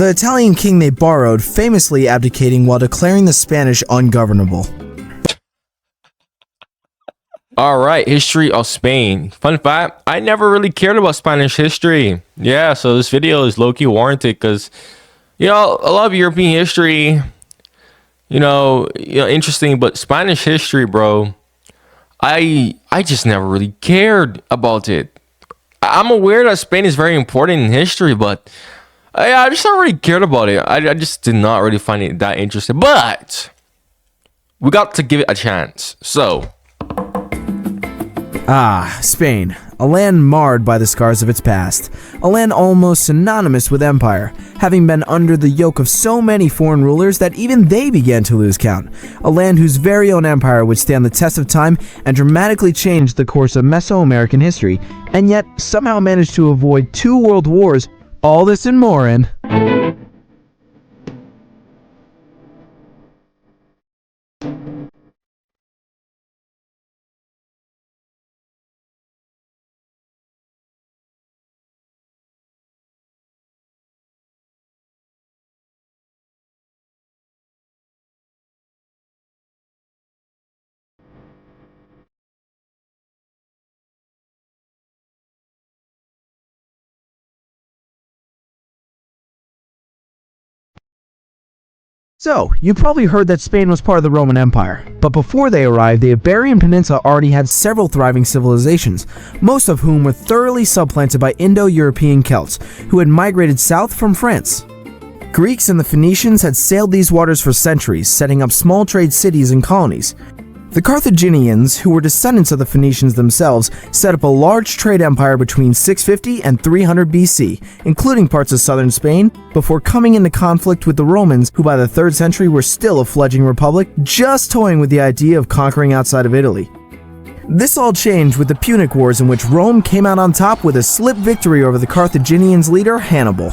the Italian king they borrowed famously abdicating while declaring the Spanish ungovernable. Alright, history of Spain. Fun fact, I never really cared about Spanish history. Yeah, so this video is low-key warranted because, a lot of European history, interesting, but Spanish history, bro, I just never really cared about it. I'm aware that Spain is very important in history, but I just not really cared about it. I just did not really find it that interesting. But we got to give it a chance. So, Spain, a land marred by the scars of its past, a land almost synonymous with empire, having been under the yoke of so many foreign rulers that even they began to lose count, a land whose very own empire would stand the test of time and dramatically change the course of Mesoamerican history, and yet somehow managed to avoid 2 world wars, all this and more in... So, you probably heard that Spain was part of the Roman Empire, but before they arrived, the Iberian Peninsula already had several thriving civilizations, most of whom were thoroughly supplanted by Indo-European Celts, who had migrated south from France. Greeks and the Phoenicians had sailed these waters for centuries, setting up small trade cities and colonies. The Carthaginians, who were descendants of the Phoenicians themselves, set up a large trade empire between 650 and 300 BC, including parts of southern Spain, before coming into conflict with the Romans, who by the 3rd century were still a fledgling republic, just toying with the idea of conquering outside of Italy. This all changed with the Punic Wars, in which Rome came out on top with a slip victory over the Carthaginians' leader, Hannibal.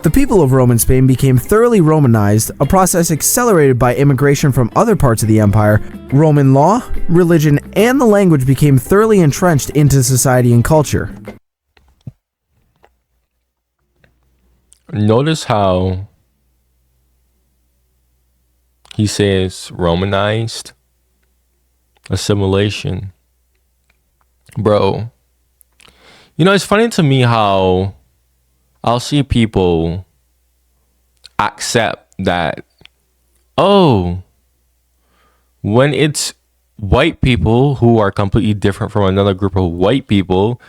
The people of Roman Spain became thoroughly Romanized, a process accelerated by immigration from other parts of the empire. Roman law, religion, and the language became thoroughly entrenched into society and culture. notice how he says Romanized assimilation. Bro, it's funny to me how I'll see people accept that, oh, when it's white people who are completely different from another group of white people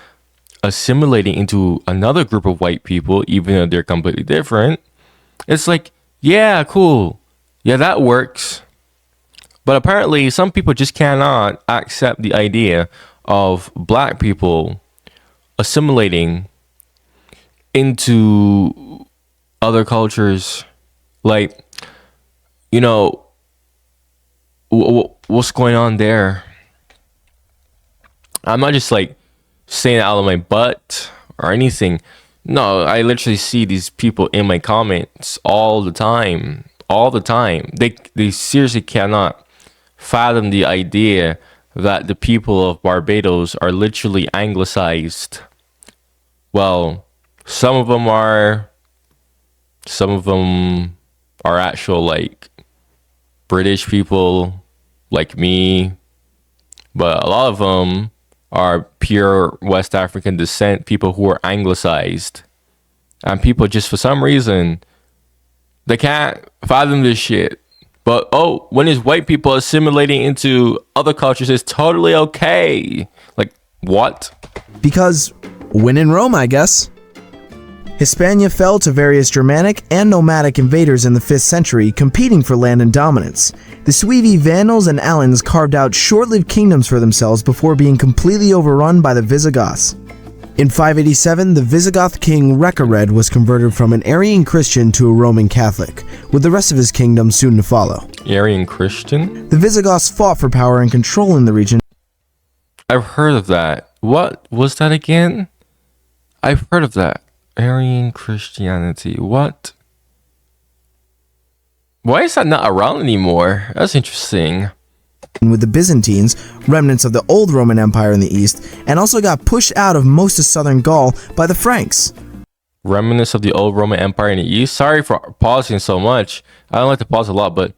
assimilating into another group of white people, even though they're completely different, it's like, yeah, cool. Yeah, that works. But apparently some people just cannot accept the idea of black people assimilating into other cultures. Like, what's going on there? I'm not just like saying it out of my butt or anything. No, I literally see these people in my comments all the time. They seriously cannot fathom the idea that the people of Barbados are literally anglicized. Well, some of them are actual like British people like me, but a lot of them are pure West African descent, people who are anglicized, and people just for some reason they can't fathom this shit. But when it's white people assimilating into other cultures, it's totally okay. Like, what? Because when in Rome, I guess. Hispania fell to various Germanic and nomadic invaders in the 5th century, competing for land and dominance. The Suevi, Vandals, and Alans carved out short-lived kingdoms for themselves before being completely overrun by the Visigoths. In 587, the Visigoth king Recared was converted from an Arian Christian to a Roman Catholic, with the rest of his kingdom soon to follow. Arian Christian? The Visigoths fought for power and control in the region. I've heard of that. What was that again? I've heard of that. Arian Christianity. What? Why is that not around anymore? That's interesting. With the Byzantines, remnants of the old Roman Empire in the east, and also got pushed out of most of southern Gaul by the Franks. remnants of the old Roman Empire in the east. Sorry for pausing so much. I don't like to pause a lot, but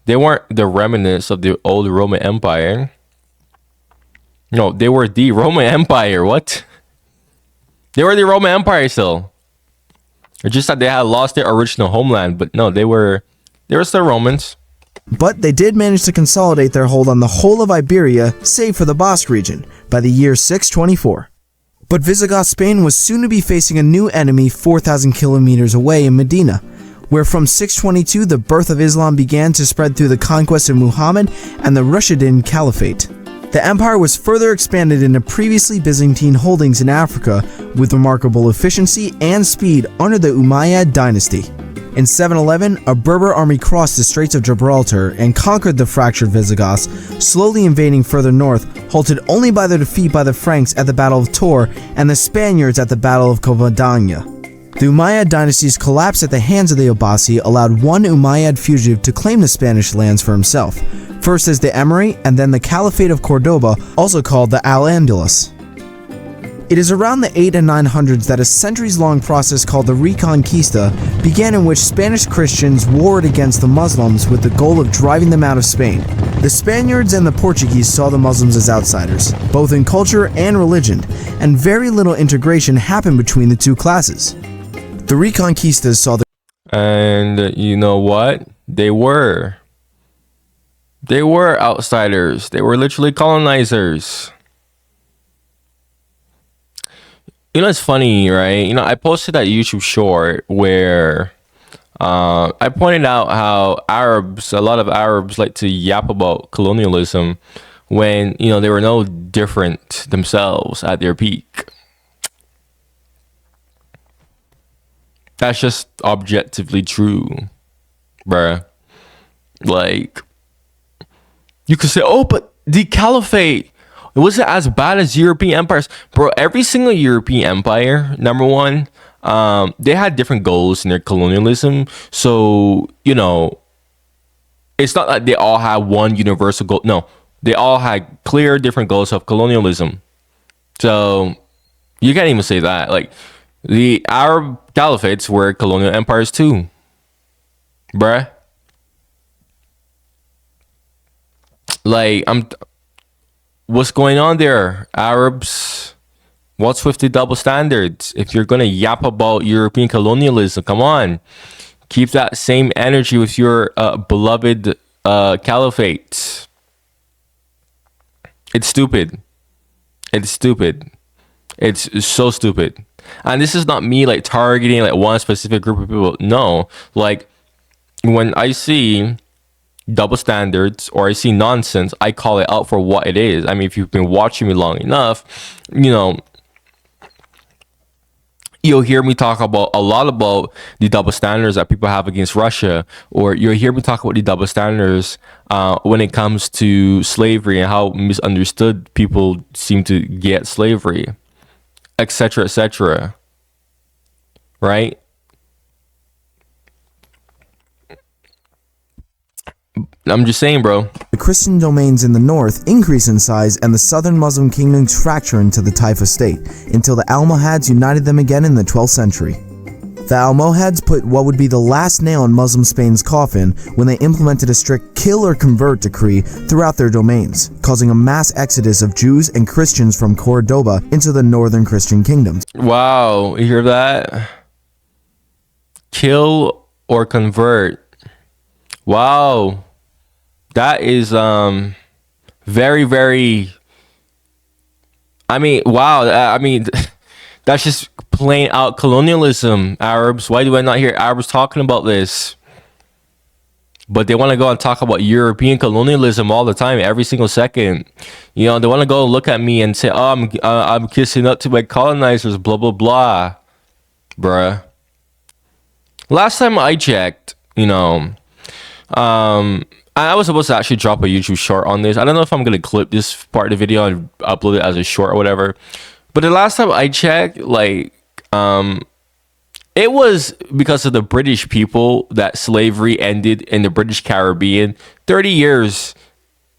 they weren't the remnants of the old Roman Empire. No, they were the Roman Empire. What? They were the Roman Empire still. It's just that they had lost their original homeland, but no, they were still Romans. But they did manage to consolidate their hold on the whole of Iberia, save for the Basque region, by the year 624. But Visigoth Spain was soon to be facing a new enemy 4,000 kilometers away in Medina, where from 622 the birth of Islam began to spread through the conquest of Muhammad and the Rashidun Caliphate. The empire was further expanded into previously Byzantine holdings in Africa with remarkable efficiency and speed under the Umayyad dynasty. In 711, a Berber army crossed the Straits of Gibraltar and conquered the fractured Visigoths, slowly invading further north, halted only by their defeat by the Franks at the Battle of Tours and the Spaniards at the Battle of Covadonga. The Umayyad dynasty's collapse at the hands of the Abbasi allowed one Umayyad fugitive to claim the Spanish lands for himself, first as the Emirate and then the Caliphate of Cordoba, also called the Al-Andalus. It is around the 800s and 900s that a centuries-long process called the Reconquista began, in which Spanish Christians warred against the Muslims with the goal of driving them out of Spain. The Spaniards and the Portuguese saw the Muslims as outsiders, both in culture and religion, and very little integration happened between the two classes. The Reconquistas saw the And you know what? They were outsiders. They were literally colonizers. You know, it's funny, right? You know, I posted that YouTube short where I pointed out how a lot of Arabs like to yap about colonialism when, you know, they were no different themselves at their peak. That's just objectively true, bruh. Like, you could say, oh, but the Caliphate, it wasn't as bad as European empires. Bro, every single European empire, number one, they had different goals in their colonialism. So, you know, it's not like they all had one universal goal. No, they all had clear different goals of colonialism. So, you can't even say that. Like, the Arab caliphates were colonial empires too, bruh. Like, what's going on there, Arabs? What's with the double standards? If you're gonna yap about European colonialism, come on, keep that same energy with your beloved caliphates. It's stupid. It's stupid. It's so stupid. And this is not me like targeting like one specific group of people. No, like when I see double standards or I see nonsense, I call it out for what it is. I mean, if you've been watching me long enough, you know, you'll hear me talk about a lot about the double standards that people have against Russia, or you'll hear me talk about the double standards when it comes to slavery and how misunderstood people seem to get slavery, etc., etc. Right? I'm just saying, bro. The Christian domains in the north increase in size and the southern Muslim kingdoms fracture into the Taifa state until the Almohads united them again in the 12th century. The Almohads put what would be the last nail in Muslim Spain's coffin when they implemented a strict kill or convert decree throughout their domains, causing a mass exodus of Jews and Christians from Cordoba into the northern Christian kingdoms. Wow, you hear that? Kill or convert. Wow. That is very, very, I mean, wow. I mean, that's just plain out colonialism, Arabs. Why do I not hear Arabs talking about this? But they want to go and talk about European colonialism all the time, every single second. You know, they want to go look at me and say, oh, I'm kissing up to my colonizers, blah, blah, blah. Bruh. Last time I checked, you know, I was supposed to actually drop a YouTube short on this. I don't know if I'm going to clip this part of the video and upload it as a short or whatever. But the last time I checked, like, it was because of the British people that slavery ended in the British Caribbean 30 years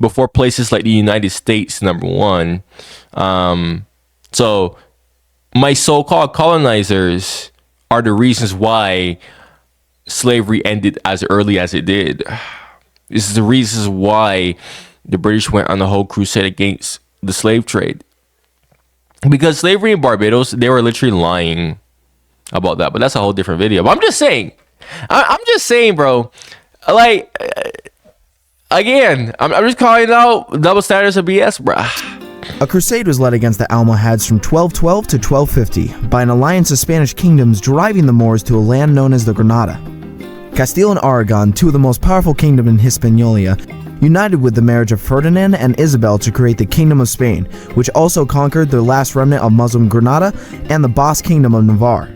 before places like the United States, number one. So my so-called colonizers are the reasons why slavery ended as early as it did. This is the reasons why the British went on the whole crusade against the slave trade. Because slavery in Barbados, they were literally lying about that. But that's a whole different video. But I'm just saying. I'm just saying, bro. Like, again, I'm just calling out double standards of BS, bro. A crusade was led against the Almohads from 1212 to 1250 by an alliance of Spanish kingdoms driving the Moors to a land known as the Granada. Castile and Aragon, two of the most powerful kingdoms in Hispaniola, united with the marriage of Ferdinand and Isabel to create the Kingdom of Spain, which also conquered the last remnant of Muslim Granada and the Basque Kingdom of Navarre.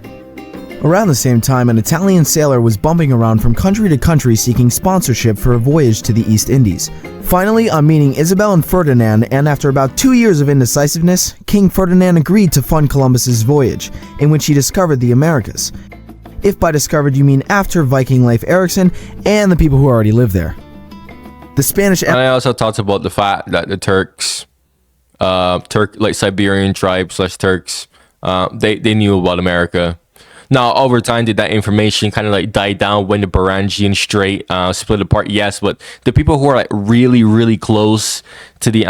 Around the same time, an Italian sailor was bumping around from country to country seeking sponsorship for a voyage to the East Indies. Finally, on meeting Isabel and Ferdinand, and after about 2 years of indecisiveness, King Ferdinand agreed to fund Columbus's voyage, in which he discovered the Americas. If by discovered you mean after Viking Leif Erikson and the people who already lived there. The Spanish... And I also talked about the fact that the Turks, like Siberian tribes / Turks, they knew about America. Now, over time, did that information kind of like die down when the Beringian Strait split apart? Yes, but the people who are like really, really close to the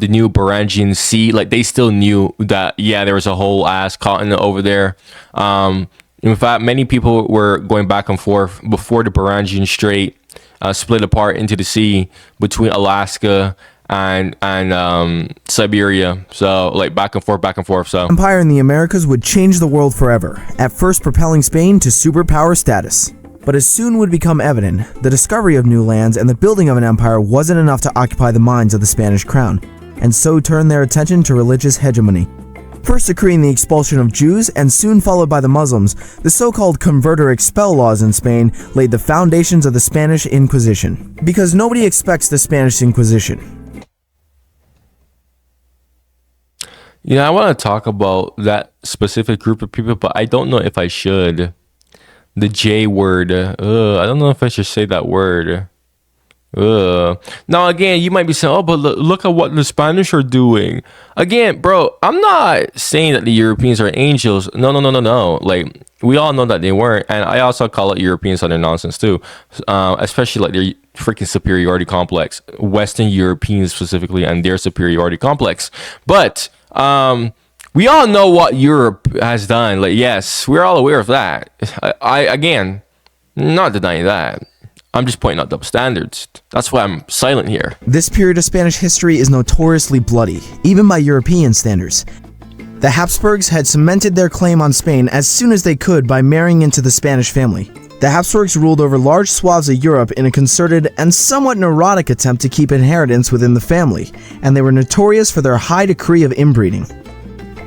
new Beringian Sea, like they still knew that, yeah, there was a whole ass continent over there. In fact, many people were going back and forth before the Beringian Strait split apart into the sea between Alaska and Siberia. So like back and forth. So empire in the Americas would change the world forever, at first propelling Spain to superpower status. But as soon would become evident, the discovery of new lands and the building of an empire wasn't enough to occupy the minds of the Spanish crown, and so turned their attention to religious hegemony. First decreeing the expulsion of Jews and soon followed by the Muslims, the so-called convert or expel laws in Spain laid the foundations of the Spanish Inquisition. Because nobody expects the Spanish Inquisition. You know, I want to talk about that specific group of people, but I don't know if I should. The J word. I don't know if I should say that word. Now, again, you might be saying, oh, but look at what the Spanish are doing. Again, bro, I'm not saying that the Europeans are angels. No. Like, we all know that they weren't. And I also call out Europeans on their nonsense, too. Especially, like, their freaking superiority complex. Western Europeans, specifically, and their superiority complex. But we all know what Europe has done. Like, yes, we're all aware of that. I again, not denying that. I'm just pointing out double standards. That's why I'm silent here. This period of Spanish history is notoriously bloody, even by European standards. The Hapsburgs had cemented their claim on Spain as soon as they could by marrying into the Spanish family. The Hapsburgs ruled over large swaths of Europe in a concerted and somewhat neurotic attempt to keep inheritance within the family, and they were notorious for their high degree of inbreeding.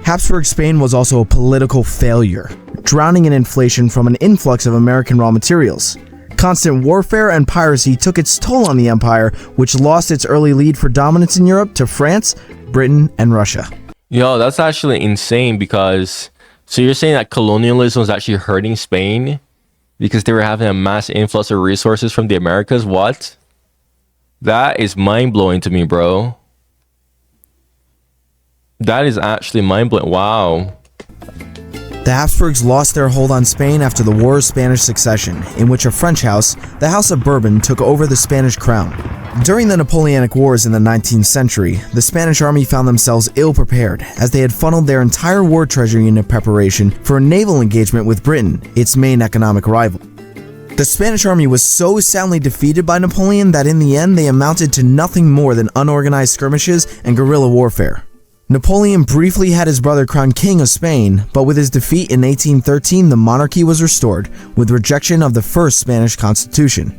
Habsburg Spain was also a political failure, drowning in inflation from an influx of American raw materials. Constant warfare and piracy took its toll on the empire, which lost its early lead for dominance in Europe to France, Britain, and Russia. Yo, that's actually insane because... So you're saying that colonialism was actually hurting Spain because they were having a mass influx of resources from the Americas? What? That is mind-blowing to me, bro. That is actually mind-blowing. Wow. The Habsburgs lost their hold on Spain after the War of Spanish Succession, in which a French house, the House of Bourbon, took over the Spanish crown. During the Napoleonic Wars in the 19th century, the Spanish army found themselves ill-prepared, as they had funneled their entire war treasury into preparation for a naval engagement with Britain, its main economic rival. The Spanish army was so soundly defeated by Napoleon that in the end they amounted to nothing more than unorganized skirmishes and guerrilla warfare. Napoleon briefly had his brother crowned King of Spain, but with his defeat in 1813 the monarchy was restored, with rejection of the first Spanish constitution.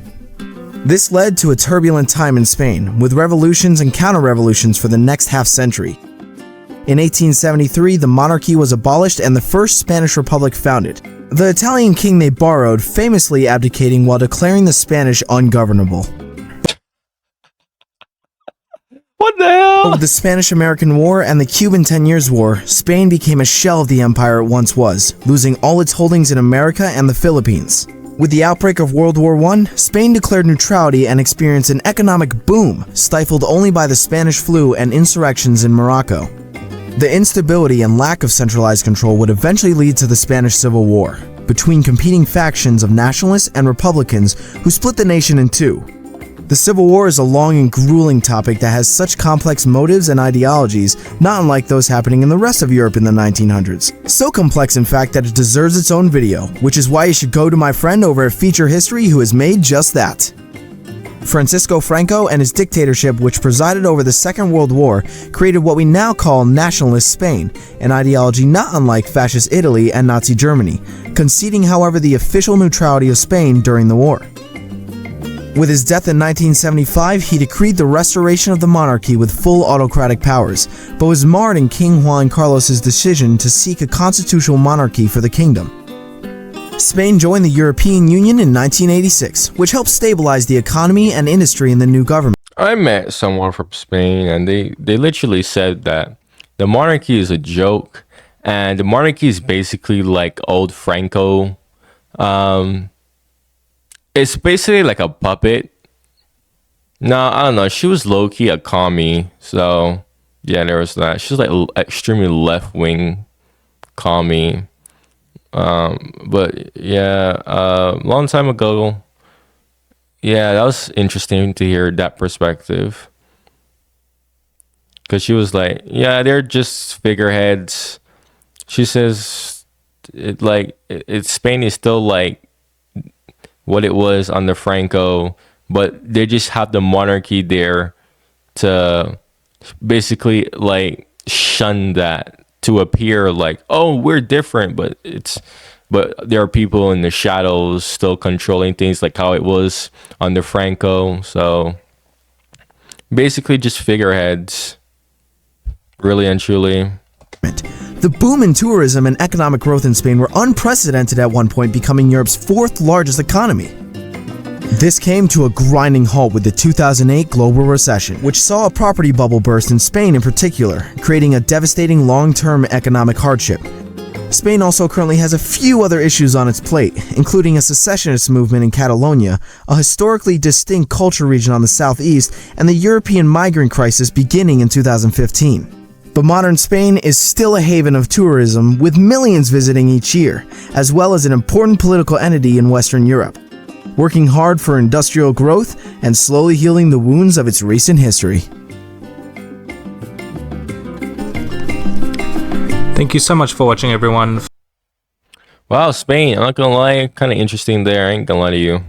This led to a turbulent time in Spain, with revolutions and counter-revolutions for the next half-century. In 1873, the monarchy was abolished and the First Spanish Republic founded. The Italian king they borrowed, famously abdicating while declaring the Spanish ungovernable. What the hell? With the Spanish-American War and the Cuban 10 Years' War, Spain became a shell of the empire it once was, losing all its holdings in America and the Philippines. With the outbreak of World War I, Spain declared neutrality and experienced an economic boom, stifled only by the Spanish flu and insurrections in Morocco. The instability and lack of centralized control would eventually lead to the Spanish Civil War. between competing factions of nationalists and Republicans who split the nation in two. The Civil War is a long and grueling topic that has such complex motives and ideologies, not unlike those happening in the rest of Europe in the 1900s. So complex, in fact, that it deserves its own video, which is why you should go to my friend over at Feature History who has made just that. Franco and his dictatorship, which presided over the Second World War, created what we now call nationalist Spain, an ideology not unlike fascist Italy and Nazi Germany, conceding, however, the official neutrality of Spain during the war. With his death in 1975, he decreed the restoration of the monarchy with full autocratic powers, but was marred in King Juan Carlos's decision to seek a constitutional monarchy for the kingdom. Spain joined the European Union in 1986, which helped stabilize the economy and industry in the new government. I met someone from Spain, and they literally said that the monarchy is a joke, and the monarchy is basically like old Franco. It's basically like a puppet. No, I don't know. She was low-key a commie, so yeah, there was that. She was like extremely left-wing commie. But yeah, long time ago, yeah, that was interesting to hear that perspective. Because she was like, yeah, they're just figureheads. She says, Spain is still like what it was under Franco, but they just have the monarchy there to basically like shun that, to appear like, oh, we're different, but there are people in the shadows still controlling things like how it was under Franco. So basically just figureheads, really and truly. The boom in tourism and economic growth in Spain were unprecedented at one point, becoming Europe's fourth largest economy. This came to a grinding halt with the 2008 global recession, which saw a property bubble burst in Spain in particular, creating a devastating long-term economic hardship. Spain also currently has a few other issues on its plate, including a secessionist movement in Catalonia, a historically distinct culture region on the southeast, and the European migrant crisis beginning in 2015. But modern Spain is still a haven of tourism, with millions visiting each year, as well as an important political entity in Western Europe, working hard for industrial growth and slowly healing the wounds of its recent history. Thank you so much for watching, everyone. Wow, Spain, I'm not gonna lie, kind of interesting there. I ain't gonna lie to you.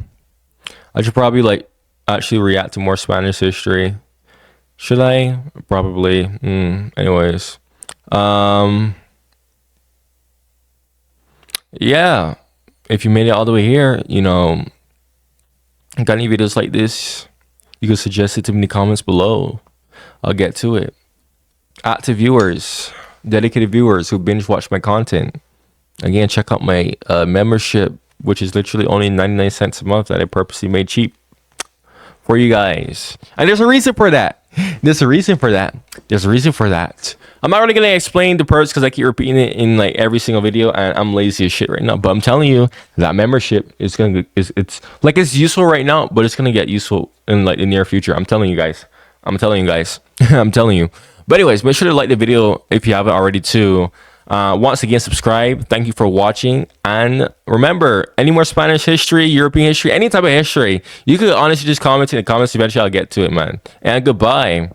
I should probably actually react to more Spanish history. Should I? Probably. Anyways. Yeah. If you made it all the way here, got any videos like this, you can suggest it to me in the comments below. I'll get to it. Active viewers, dedicated viewers who binge watch my content. Again, check out my membership, which is literally only 99 cents a month that I purposely made cheap for you guys. And there's a reason for that. There's a reason for that. I'm not really gonna explain the perks because I keep repeating it in like every single video, and I'm lazy as shit right now. But I'm telling you that membership is it's useful right now, but it's gonna get useful in like the near future. I'm telling you guys. I'm telling you. But anyways, make sure to like the video if you haven't already too. Once again, subscribe. Thank you for watching, and remember, any more Spanish history, European history, any type of history, you could honestly just comment in the comments. Eventually I'll get to it, man. And goodbye.